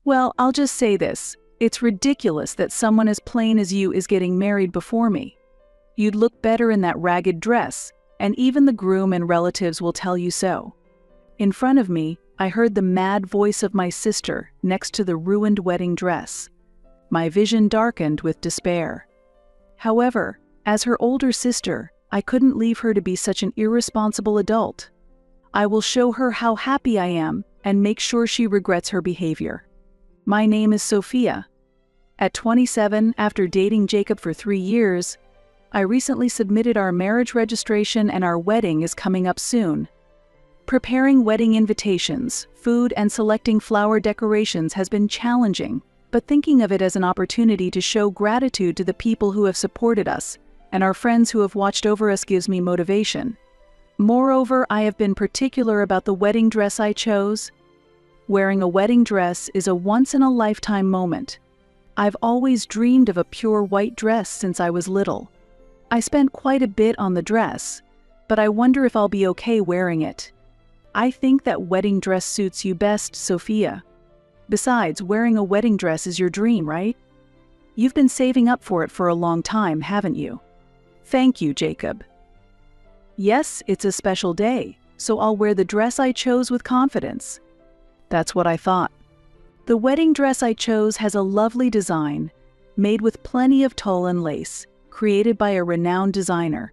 Well, I'll just say this. It's ridiculous that someone as plain as you is getting married before me. You'd look better in that ragged dress, and even the groom and relatives will tell you so. In front of me, I heard the mad voice of my sister next to the ruined wedding dress. My vision darkened with despair. However, as her older sister, I couldn't leave her to be such an irresponsible adult. I will show her how happy I am and make sure she regrets her behavior. My name is Sophia. At 27, after dating Jacob for 3 years, I recently submitted our marriage registration and our wedding is coming up soon. Preparing wedding invitations, food, and selecting flower decorations has been challenging, but thinking of it as an opportunity to show gratitude to the people who have supported us and our friends who have watched over us gives me motivation. Moreover, I have been particular about the wedding dress I chose. Wearing a wedding dress is a once-in-a-lifetime moment. I've always dreamed of a pure white dress since I was little. I spent quite a bit on the dress, but I wonder if I'll be okay wearing it. I think that wedding dress suits you best, Sophia. Besides, wearing a wedding dress is your dream, right? You've been saving up for it for a long time, haven't you? Thank you, Jacob. Yes, it's a special day, so I'll wear the dress I chose with confidence. That's what I thought. The wedding dress I chose has a lovely design, made with plenty of tulle and lace, created by a renowned designer.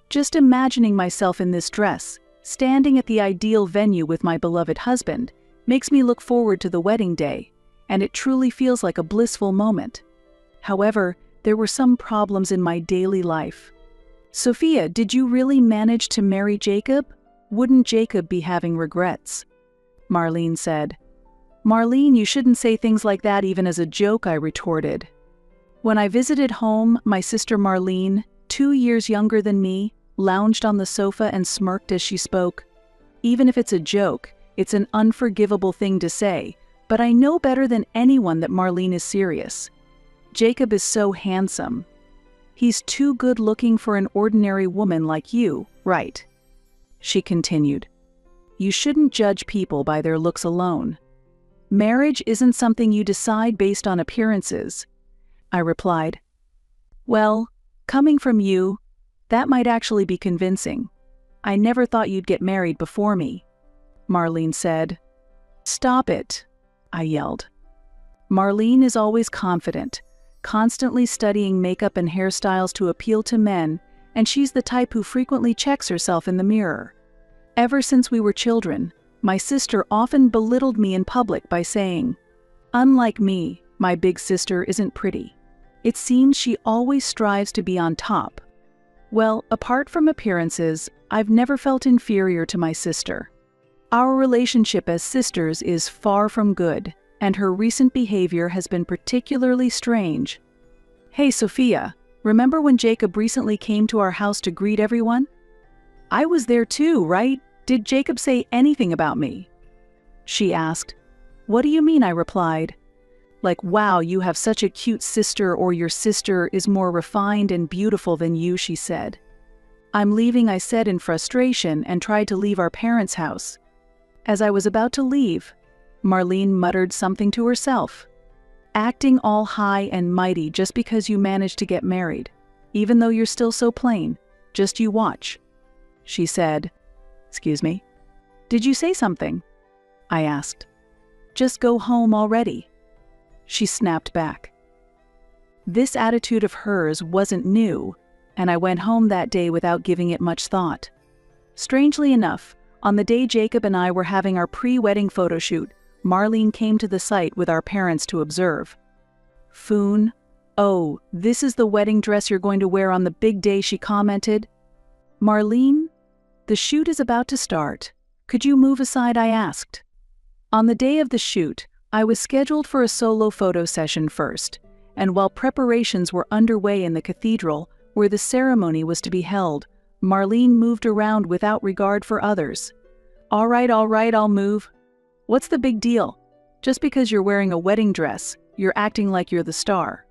Just imagining myself in this dress, standing at the ideal venue with my beloved husband, makes me look forward to the wedding day, and it truly feels like a blissful moment. However, there were some problems in my daily life. Sophia, did you really manage to marry Jacob? Wouldn't Jacob be having regrets? Marlene said. Marlene, you shouldn't say things like that even as a joke, I retorted. When I visited home, my sister Marlene, 2 years younger than me, lounged on the sofa and smirked as she spoke. Even if it's a joke, it's an unforgivable thing to say, but I know better than anyone that Marlene is serious. Jacob is so handsome. He's too good-looking for an ordinary woman like you, right? She continued. You shouldn't judge people by their looks alone. Marriage isn't something you decide based on appearances. I replied. Well, coming from you, that might actually be convincing. I never thought you'd get married before me, Marlene said. Stop it, I yelled. Marlene is always confident, constantly studying makeup and hairstyles to appeal to men, and she's the type who frequently checks herself in the mirror. Ever since we were children, my sister often belittled me in public by saying, "Unlike me, my big sister isn't pretty." It seems she always strives to be on top. Well, apart from appearances, I've never felt inferior to my sister. Our relationship as sisters is far from good, and her recent behavior has been particularly strange. Hey, Sophia, remember when Jacob recently came to our house to greet everyone? I was there too, right? Did Jacob say anything about me? She asked. What do you mean? I replied. Like, wow, you have such a cute sister, or your sister is more refined and beautiful than you, she said. I'm leaving, I said in frustration, and tried to leave our parents' house. As I was about to leave, Marlene muttered something to herself. Acting all high and mighty just because you managed to get married, even though you're still so plain, just you watch. She said. Excuse me? Did you say something? I asked. Just go home already. She snapped back. This attitude of hers wasn't new, and I went home that day without giving it much thought. Strangely enough, on the day Jacob and I were having our pre-wedding photo shoot, Marlene came to the site with our parents to observe. Foon, oh, this is the wedding dress you're going to wear on the big day, she commented. Marlene, the shoot is about to start. Could you move aside, I asked. On the day of the shoot, I was scheduled for a solo photo session first, and while preparations were underway in the cathedral, where the ceremony was to be held, Marlene moved around without regard for others. All right, I'll move. What's the big deal? Just because you're wearing a wedding dress, you're acting like you're the star.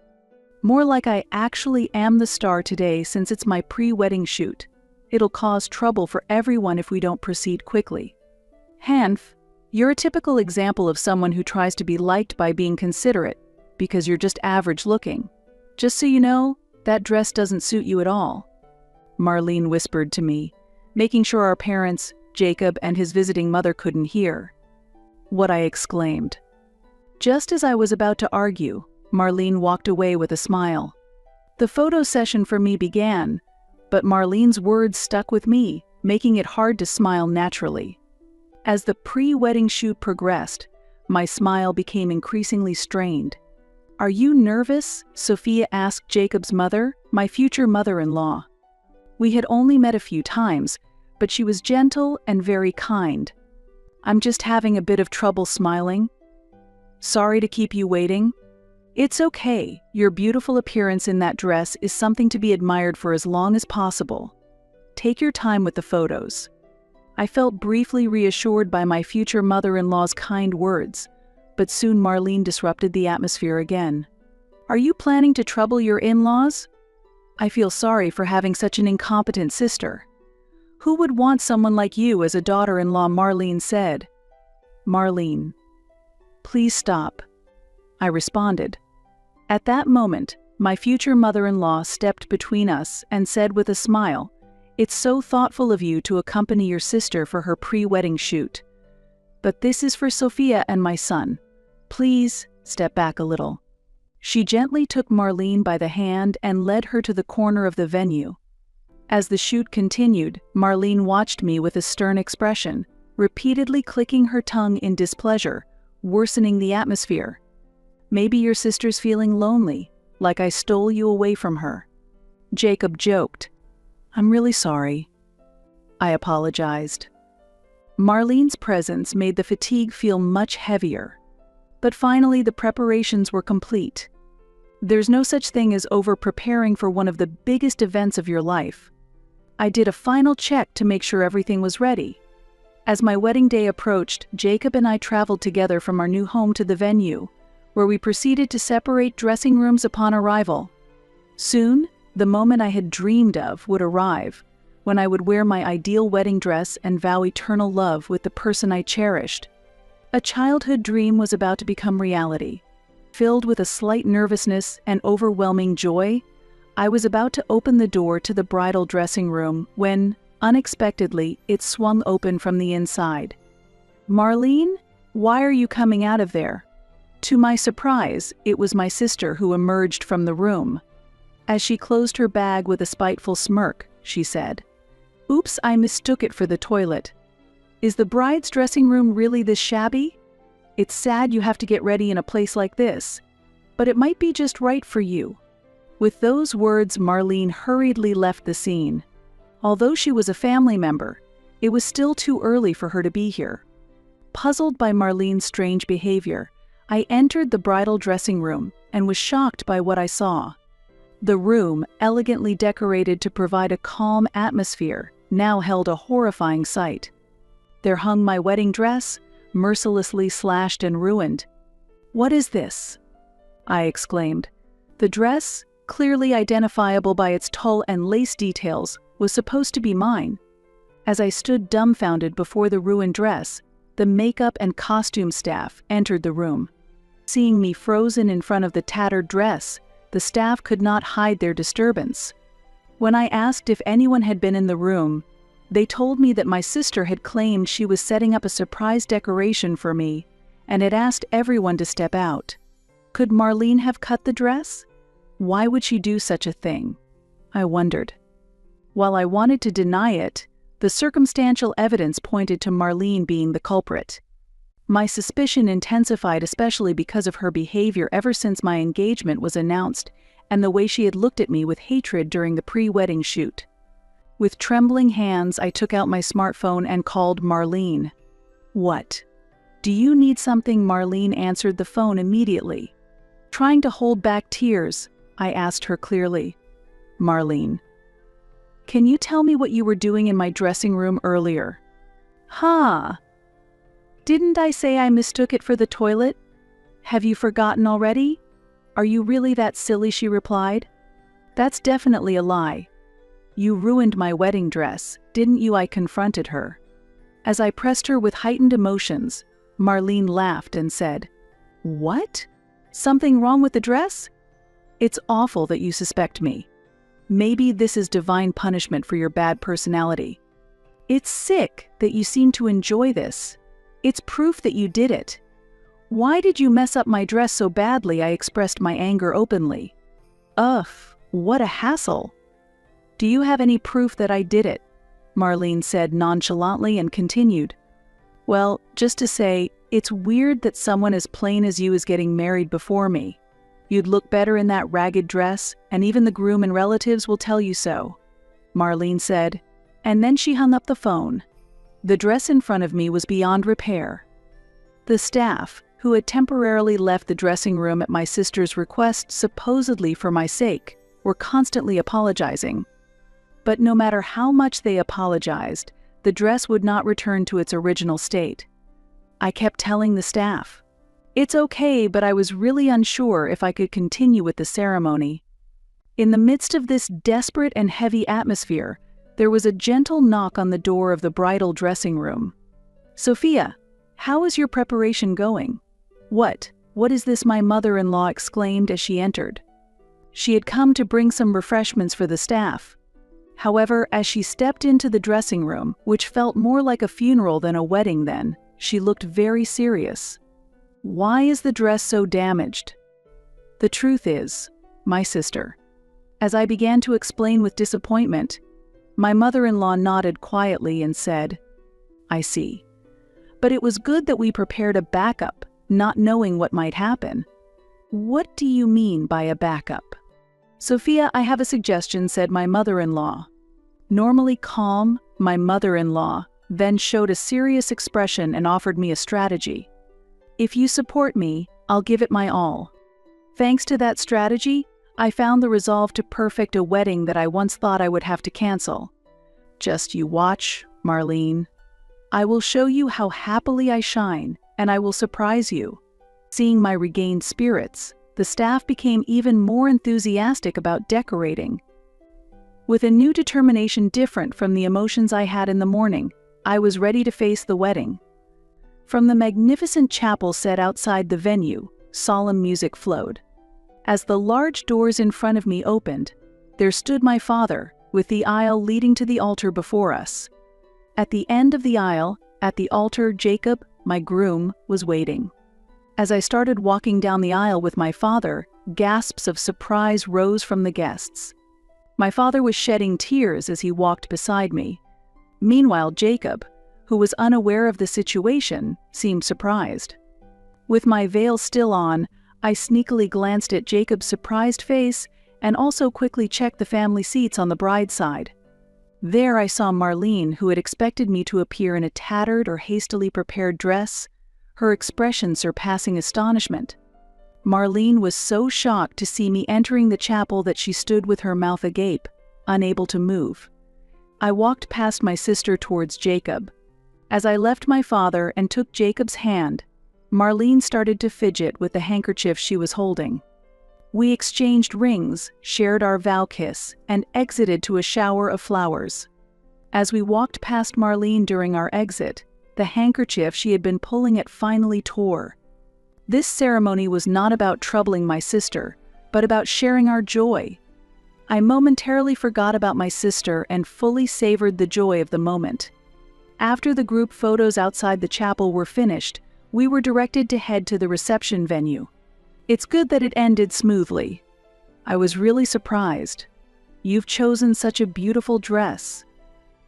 More like I actually am the star today since it's my pre-wedding shoot. It'll cause trouble for everyone if we don't proceed quickly. Hanf, You're a typical example of someone who tries to be liked by being considerate because you're just average looking. Just so you know, that dress doesn't suit you at all," Marlene whispered to me, making sure our parents, Jacob and his visiting mother, couldn't hear. What I exclaimed. Just as I was about to argue, Marlene walked away with a smile. The photo session for me began, but Marlene's words stuck with me, making it hard to smile naturally. As the pre-wedding shoot progressed, my smile became increasingly strained. "Are you nervous?" Sophia asked Jacob's mother, my future mother-in-law. We had only met a few times, but she was gentle and very kind. "I'm just having a bit of trouble smiling. Sorry to keep you waiting." "It's okay. Your beautiful appearance in that dress is something to be admired for as long as possible. Take your time with the photos." I felt briefly reassured by my future mother-in-law's kind words, but soon Marlene disrupted the atmosphere again. "Are you planning to trouble your in-laws? I feel sorry for having such an incompetent sister. Who would want someone like you as a daughter-in-law?" Marlene said. "Marlene, please stop," I responded. At that moment, my future mother-in-law stepped between us and said with a smile, "It's so thoughtful of you to accompany your sister for her pre-wedding shoot. But this is for Sophia and my son. Please step back a little." She gently took Marlene by the hand and led her to the corner of the venue. As the shoot continued, Marlene watched me with a stern expression, repeatedly clicking her tongue in displeasure, worsening the atmosphere. "Maybe your sister's feeling lonely, like I stole you away from her." Jacob joked. "I'm really sorry." I apologized. Marlene's presence made the fatigue feel much heavier. But finally, the preparations were complete. There's no such thing as over-preparing for one of the biggest events of your life. I did a final check to make sure everything was ready. As my wedding day approached, Jacob and I traveled together from our new home to the venue, where we proceeded to separate dressing rooms upon arrival. Soon, the moment I had dreamed of would arrive, when I would wear my ideal wedding dress and vow eternal love with the person I cherished. A childhood dream was about to become reality. Filled with a slight nervousness and overwhelming joy, I was about to open the door to the bridal dressing room when, unexpectedly, it swung open from the inside. "Marlene, why are you coming out of there?" To my surprise, it was my sister who emerged from the room. As she closed her bag with a spiteful smirk, she said, "Oops, I mistook it for the toilet. Is the bride's dressing room really this shabby? It's sad you have to get ready in a place like this, but it might be just right for you." With those words, Marlene hurriedly left the scene. Although she was a family member, it was still too early for her to be here. Puzzled by Marlene's strange behavior, I entered the bridal dressing room and was shocked by what I saw. The room, elegantly decorated to provide a calm atmosphere, now held a horrifying sight. There hung my wedding dress, mercilessly slashed and ruined. "What is this?" I exclaimed. The dress, clearly identifiable by its tulle and lace details, was supposed to be mine. As I stood dumbfounded before the ruined dress, the makeup and costume staff entered the room. Seeing me frozen in front of the tattered dress, the staff could not hide their disturbance. When I asked if anyone had been in the room, they told me that my sister had claimed she was setting up a surprise decoration for me and had asked everyone to step out. Could Marlene have cut the dress? Why would she do such a thing? I wondered. While I wanted to deny it, the circumstantial evidence pointed to Marlene being the culprit. My suspicion intensified, especially because of her behavior ever since my engagement was announced and the way she had looked at me with hatred during the pre-wedding shoot. With trembling hands, I took out my smartphone and called Marlene. "What? Do you need something?" Marlene answered the phone immediately. Trying to hold back tears, I asked her clearly, "Marlene, can you tell me what you were doing in my dressing room earlier?" "Huh? Didn't I say I mistook it for the toilet? Have you forgotten already? Are you really that silly?" she replied. "That's definitely a lie. You ruined my wedding dress, didn't you?" I confronted her. As I pressed her with heightened emotions, Marlene laughed and said, "What? Something wrong with the dress? It's awful that you suspect me. Maybe this is divine punishment for your bad personality. It's sick that you seem to enjoy this. It's proof that you did it. Why did you mess up my dress so badly?" I expressed my anger openly. "Ugh, what a hassle." "Do you have any proof that I did it?" Marlene said nonchalantly and continued, "Well, just to say, it's weird that someone as plain as you is getting married before me. You'd look better in that ragged dress, and even the groom and relatives will tell you so," Marlene said, and then she hung up the phone. The dress in front of me was beyond repair. The staff, who had temporarily left the dressing room at my sister's request supposedly for my sake, were constantly apologizing. But no matter how much they apologized, the dress would not return to its original state. I kept telling the staff, "It's okay," but I was really unsure if I could continue with the ceremony. In the midst of this desperate and heavy atmosphere, there was a gentle knock on the door of the bridal dressing room. "Sophia, how is your preparation going?" What is this?" my mother-in-law exclaimed as she entered. She had come to bring some refreshments for the staff. However, as she stepped into the dressing room, which felt more like a funeral than a wedding then, she looked very serious. "Why is the dress so damaged?" "The truth is, my sister." As I began to explain with disappointment, my mother-in-law nodded quietly and said, "I see. But it was good that we prepared a backup, not knowing what might happen." "What do you mean by a backup?" "Sophia, I have a suggestion," said my mother-in-law. Normally calm, my mother-in-law then showed a serious expression and offered me a strategy. "If you support me, I'll give it my all." Thanks to that strategy, I found the resolve to perfect a wedding that I once thought I would have to cancel. Just you watch, Marlene. I will show you how happily I shine, and I will surprise you. Seeing my regained spirits, the staff became even more enthusiastic about decorating. With a new determination different from the emotions I had in the morning, I was ready to face the wedding. From the magnificent chapel set outside the venue, solemn music flowed. As the large doors in front of me opened, there stood my father, with the aisle leading to the altar before us. At the end of the aisle, at the altar, Jacob, my groom, was waiting. As I started walking down the aisle with my father, gasps of surprise rose from the guests. My father was shedding tears as he walked beside me. Meanwhile, Jacob, who was unaware of the situation, seemed surprised. With my veil still on, I sneakily glanced at Jacob's surprised face and also quickly checked the family seats on the bride's side. There I saw Marlene, who had expected me to appear in a tattered or hastily prepared dress, her expression surpassing astonishment. Marlene was so shocked to see me entering the chapel that she stood with her mouth agape, unable to move. I walked past my sister towards Jacob. As I left my father and took Jacob's hand, Marlene started to fidget with the handkerchief she was holding. We exchanged rings, shared our vow kiss, and exited to a shower of flowers. As we walked past Marlene during our exit, the handkerchief she had been pulling at finally tore. This ceremony was not about troubling my sister, but about sharing our joy. I momentarily forgot about my sister and fully savored the joy of the moment. After the group photos outside the chapel were finished, we were directed to head to the reception venue. It's good that it ended smoothly. I was really surprised. You've chosen such a beautiful dress.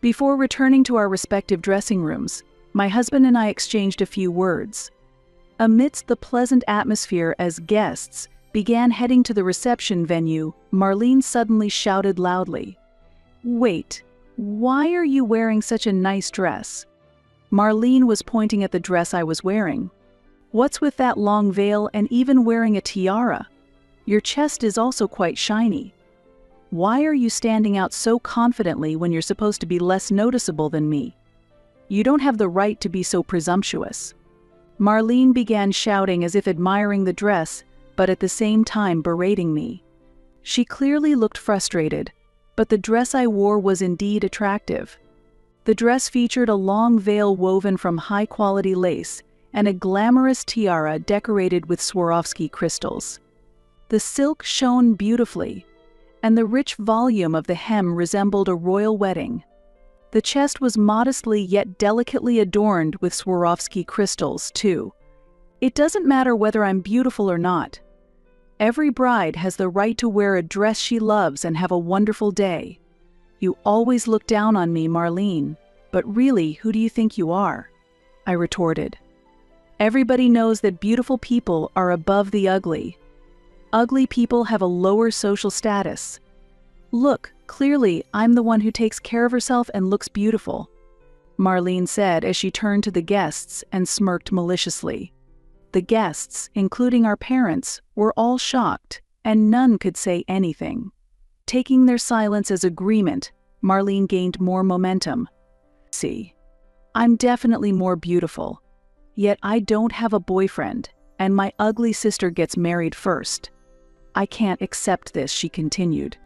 Before returning to our respective dressing rooms, my husband and I exchanged a few words. Amidst the pleasant atmosphere as guests began heading to the reception venue, Marlene suddenly shouted loudly, "Wait, why are you wearing such a nice dress?" Marlene was pointing at the dress I was wearing. "What's with that long veil and even wearing a tiara? Your chest is also quite shiny. Why are you standing out so confidently when you're supposed to be less noticeable than me? You don't have the right to be so presumptuous." Marlene began shouting as if admiring the dress, but at the same time berating me. She clearly looked frustrated, but the dress I wore was indeed attractive. The dress featured a long veil woven from high-quality lace, and a glamorous tiara decorated with Swarovski crystals. The silk shone beautifully, and the rich volume of the hem resembled a royal wedding. The chest was modestly yet delicately adorned with Swarovski crystals, too. It doesn't matter whether I'm beautiful or not. Every bride has the right to wear a dress she loves and have a wonderful day. You always look down on me, Marlene, but really, who do you think you are? I retorted. Everybody knows that beautiful people are above the ugly. Ugly people have a lower social status. Look, clearly, I'm the one who takes care of herself and looks beautiful, Marlene said as she turned to the guests and smirked maliciously. The guests, including our parents, were all shocked, and none could say anything. Taking their silence as agreement, Marlene gained more momentum. See, I'm definitely more beautiful. Yet I don't have a boyfriend, and my ugly sister gets married first. I can't accept this, she continued.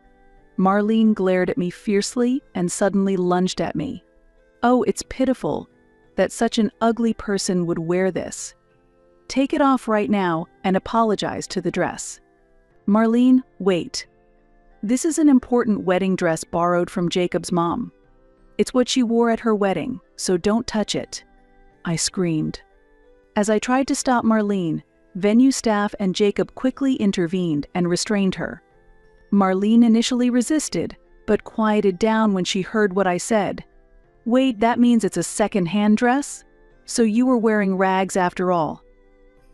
Marlene glared at me fiercely and suddenly lunged at me. Oh, it's pitiful that such an ugly person would wear this. Take it off right now and apologize to the dress. Marlene, wait. This is an important wedding dress borrowed from Jacob's mom. It's what she wore at her wedding, so don't touch it, I screamed. As I tried to stop Marlene, venue staff and Jacob quickly intervened and restrained her. Marlene initially resisted, but quieted down when she heard what I said. Wait, that means it's a second-hand dress? So you were wearing rags after all.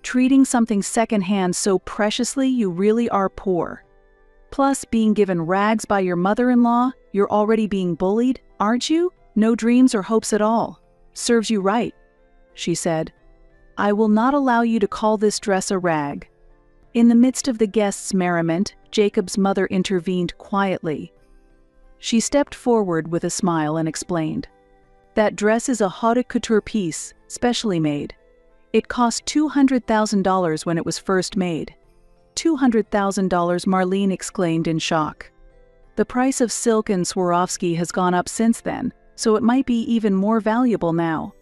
Treating something second-hand so preciously, you really are poor. Plus, being given rags by your mother-in-law, you're already being bullied, aren't you? No dreams or hopes at all. Serves you right, she said. I will not allow you to call this dress a rag. In the midst of the guests' merriment, Jacob's mother intervened quietly. She stepped forward with a smile and explained. That dress is a haute couture piece, specially made. It cost $200,000 when it was first made. $200,000, Marlene exclaimed in shock. The price of silk and Swarovski has gone up since then, so it might be even more valuable now.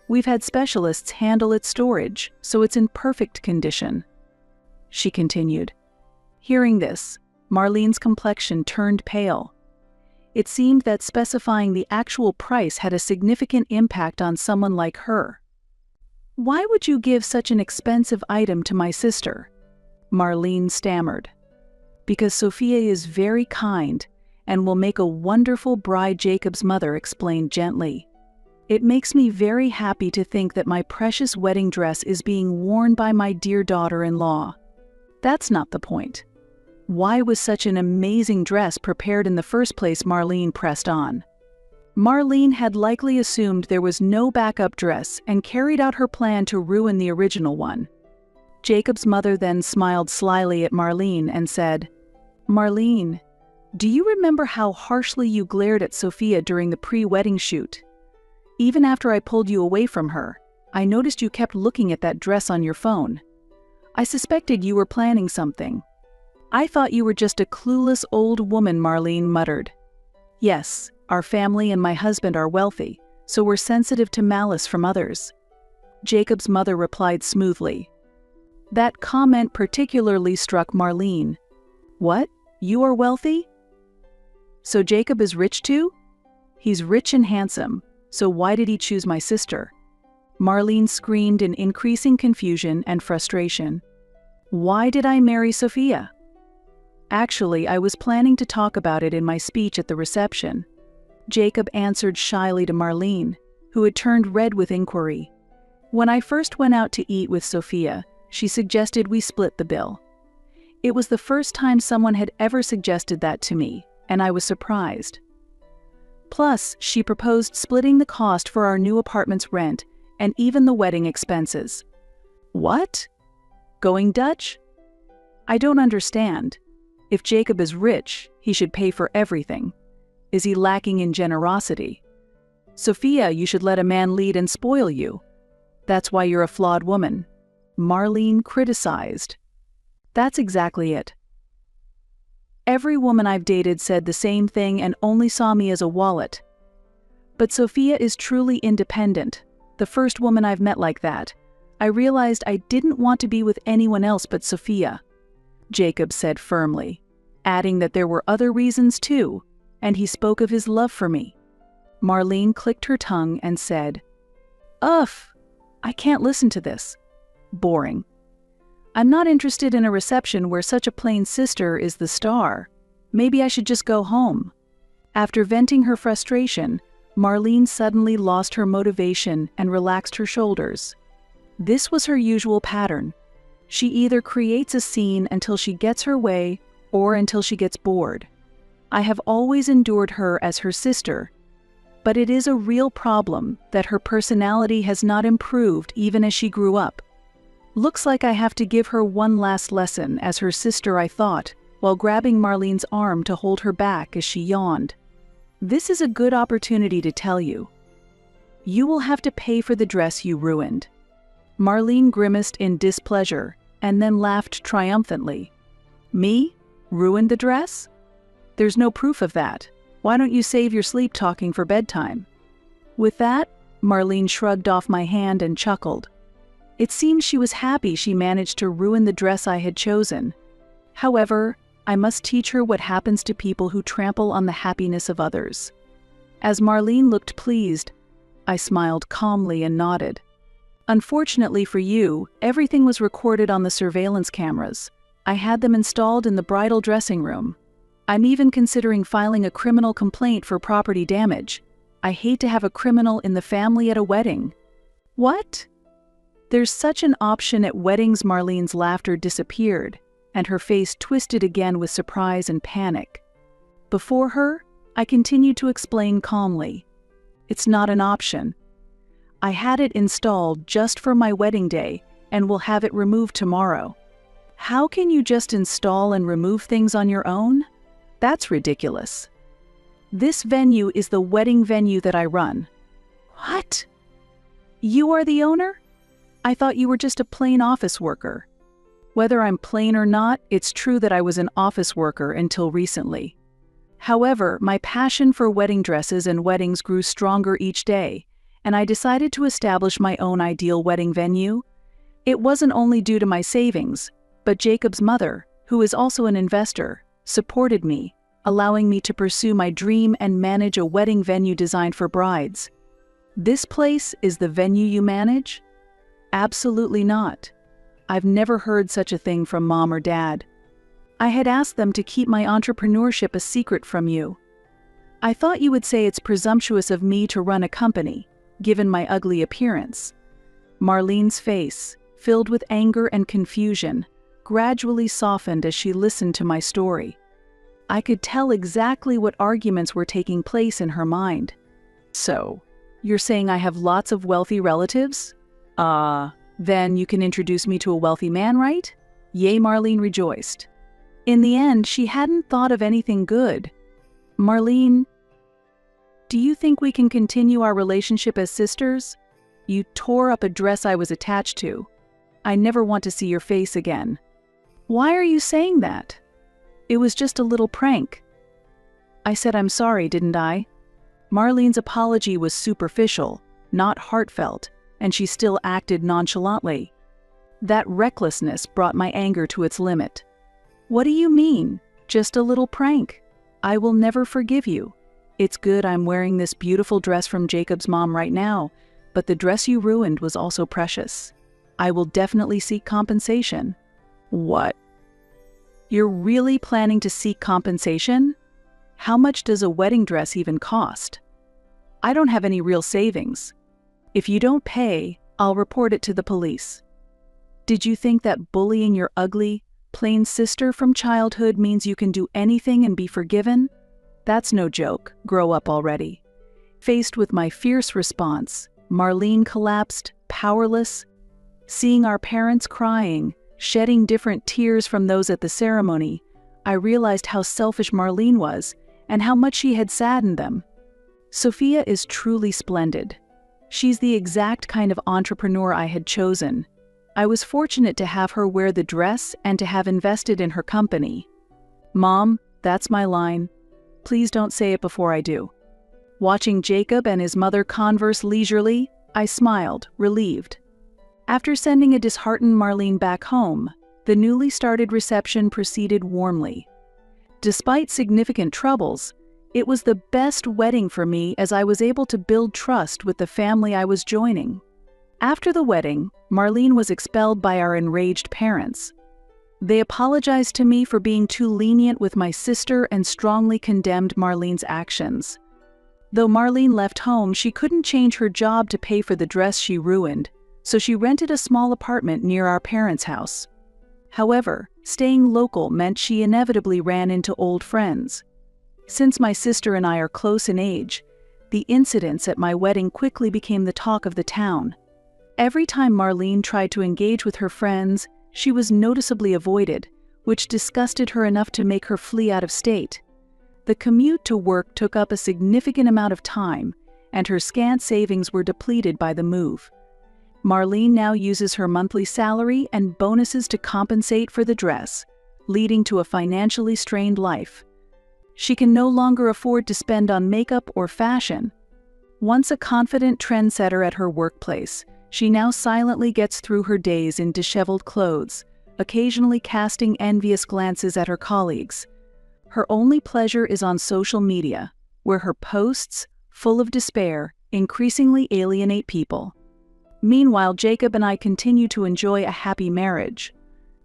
We've had specialists handle its storage, so it's in perfect condition, she continued. Hearing this, Marlene's complexion turned pale. It seemed that specifying the actual price had a significant impact on someone like her. Why would you give such an expensive item to my sister? Marlene stammered. Because Sophia is very kind and will make a wonderful bride, Jacob's mother explained gently. It makes me very happy to think that my precious wedding dress is being worn by my dear daughter-in-law. That's not the point. Why was such an amazing dress prepared in the first place? Marlene pressed on. Marlene had likely assumed there was no backup dress and carried out her plan to ruin the original one. Jacob's mother then smiled slyly at Marlene and said, Marlene, do you remember how harshly you glared at Sophia during the pre-wedding shoot? Even after I pulled you away from her, I noticed you kept looking at that dress on your phone. I suspected you were planning something. I thought you were just a clueless old woman, Marlene muttered. Yes, our family and my husband are wealthy, so we're sensitive to malice from others. Jacob's mother replied smoothly. That comment particularly struck Marlene. What? You are wealthy? So Jacob is rich too? He's rich and handsome, so why did he choose my sister? Marlene screamed in increasing confusion and frustration. Why did I marry Sophia? Actually, I was planning to talk about it in my speech at the reception. Jacob answered shyly to Marlene, who had turned red with inquiry. When I first went out to eat with Sophia, she suggested we split the bill. It was the first time someone had ever suggested that to me, and I was surprised. Plus, she proposed splitting the cost for our new apartment's rent and even the wedding expenses. What? Going Dutch? I don't understand. If Jacob is rich, he should pay for everything. Is he lacking in generosity? Sophia, you should let a man lead and spoil you. That's why you're a flawed woman. Marlene criticized. That's exactly it. Every woman I've dated said the same thing and only saw me as a wallet. But Sophia is truly independent, the first woman I've met like that. I realized I didn't want to be with anyone else but Sophia, Jacob said firmly, adding that there were other reasons too, and he spoke of his love for me. Marlene clicked her tongue and said, "Ugh, I can't listen to this. Boring. I'm not interested in a reception where such a plain sister is the star. Maybe I should just go home." After venting her frustration, Marlene suddenly lost her motivation and relaxed her shoulders. This was her usual pattern. She either creates a scene until she gets her way or until she gets bored. I have always endured her as her sister, but it is a real problem that her personality has not improved even as she grew up. Looks like I have to give her one last lesson as her sister, I thought, while grabbing Marlene's arm to hold her back as she yawned. This is a good opportunity to tell you. You will have to pay for the dress you ruined. Marlene grimaced in displeasure and then laughed triumphantly. Me? Ruined the dress? There's no proof of that. Why don't you save your sleep talking for bedtime? With that, Marlene shrugged off my hand and chuckled. It seemed she was happy she managed to ruin the dress I had chosen. However, I must teach her what happens to people who trample on the happiness of others. As Marlene looked pleased, I smiled calmly and nodded. Unfortunately for you, everything was recorded on the surveillance cameras. I had them installed in the bridal dressing room. I'm even considering filing a criminal complaint for property damage. I hate to have a criminal in the family at a wedding. What? There's such an option at weddings. Marlene's laughter disappeared, and her face twisted again with surprise and panic. Before her, I continued to explain calmly. It's not an option. I had it installed just for my wedding day and will have it removed tomorrow. How can you just install and remove things on your own? That's ridiculous. This venue is the wedding venue that I run. What? You are the owner? I thought you were just a plain office worker. Whether I'm plain or not, it's true that I was an office worker until recently. However, my passion for wedding dresses and weddings grew stronger each day, and I decided to establish my own ideal wedding venue. It wasn't only due to my savings, but Jacob's mother, who is also an investor, supported me, allowing me to pursue my dream and manage a wedding venue designed for brides. This place is the venue you manage? Absolutely not. I've never heard such a thing from Mom or Dad. I had asked them to keep my entrepreneurship a secret from you. I thought you would say it's presumptuous of me to run a company, given my ugly appearance. Marlene's face, filled with anger and confusion, gradually softened as she listened to my story. I could tell exactly what arguments were taking place in her mind. So, you're saying I have lots of wealthy relatives? Then you can introduce me to a wealthy man, right? Yay, Marlene rejoiced. In the end, she hadn't thought of anything good. Marlene, do you think we can continue our relationship as sisters? You tore up a dress I was attached to. I never want to see your face again. Why are you saying that? It was just a little prank. I said I'm sorry, didn't I? Marlene's apology was superficial, not heartfelt, and she still acted nonchalantly. That recklessness brought my anger to its limit. What do you mean? Just a little prank? I will never forgive you. It's good I'm wearing this beautiful dress from Jacob's mom right now, but the dress you ruined was also precious. I will definitely seek compensation. What? You're really planning to seek compensation? How much does a wedding dress even cost? I don't have any real savings. If you don't pay, I'll report it to the police. Did you think that bullying your ugly, plain sister from childhood means you can do anything and be forgiven? That's no joke. Grow up already. Faced with my fierce response, Marlene collapsed, powerless. Seeing our parents crying, shedding different tears from those at the ceremony, I realized how selfish Marlene was and how much she had saddened them. Sophia is truly splendid. She's the exact kind of entrepreneur I had chosen. I was fortunate to have her wear the dress and to have invested in her company. Mom, that's my line. Please don't say it before I do. Watching Jacob and his mother converse leisurely, I smiled, relieved. After sending a disheartened Marlene back home, the newly started reception proceeded warmly. Despite significant troubles, it was the best wedding for me as I was able to build trust with the family I was joining. After the wedding, Marlene was expelled by our enraged parents. They apologized to me for being too lenient with my sister and strongly condemned Marlene's actions. Though Marlene left home, she couldn't change her job to pay for the dress she ruined, so she rented a small apartment near our parents' house. However, staying local meant she inevitably ran into old friends. Since my sister and I are close in age, the incidents at my wedding quickly became the talk of the town. Every time Marlene tried to engage with her friends, she was noticeably avoided, which disgusted her enough to make her flee out of state. The commute to work took up a significant amount of time, and her scant savings were depleted by the move. Marlene now uses her monthly salary and bonuses to compensate for the dress, leading to a financially strained life. She can no longer afford to spend on makeup or fashion. Once a confident trendsetter at her workplace, she now silently gets through her days in disheveled clothes, occasionally casting envious glances at her colleagues. Her only pleasure is on social media, where her posts, full of despair, increasingly alienate people. Meanwhile, Jacob and I continue to enjoy a happy marriage.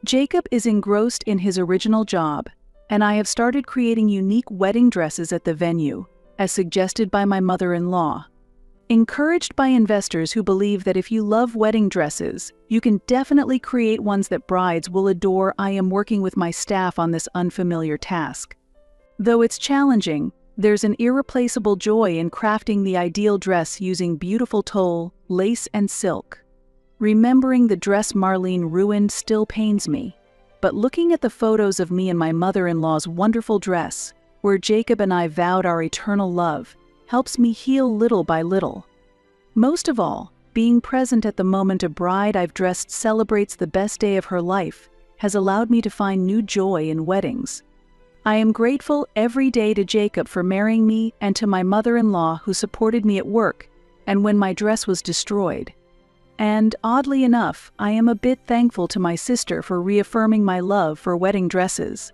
Jacob is engrossed in his original job, and I have started creating unique wedding dresses at the venue, as suggested by my mother-in-law. Encouraged by investors who believe that if you love wedding dresses, you can definitely create ones that brides will adore, I am working with my staff on this unfamiliar task. Though it's challenging, there's an irreplaceable joy in crafting the ideal dress using beautiful tulle, lace, and silk. Remembering the dress Marlene ruined still pains me, but looking at the photos of me and my mother-in-law's wonderful dress, where Jacob and I vowed our eternal love, helps me heal little by little. Most of all, being present at the moment a bride I've dressed celebrates the best day of her life has allowed me to find new joy in weddings. I am grateful every day to Jacob for marrying me and to my mother-in-law who supported me at work and when my dress was destroyed. And, oddly enough, I am a bit thankful to my sister for reaffirming my love for wedding dresses.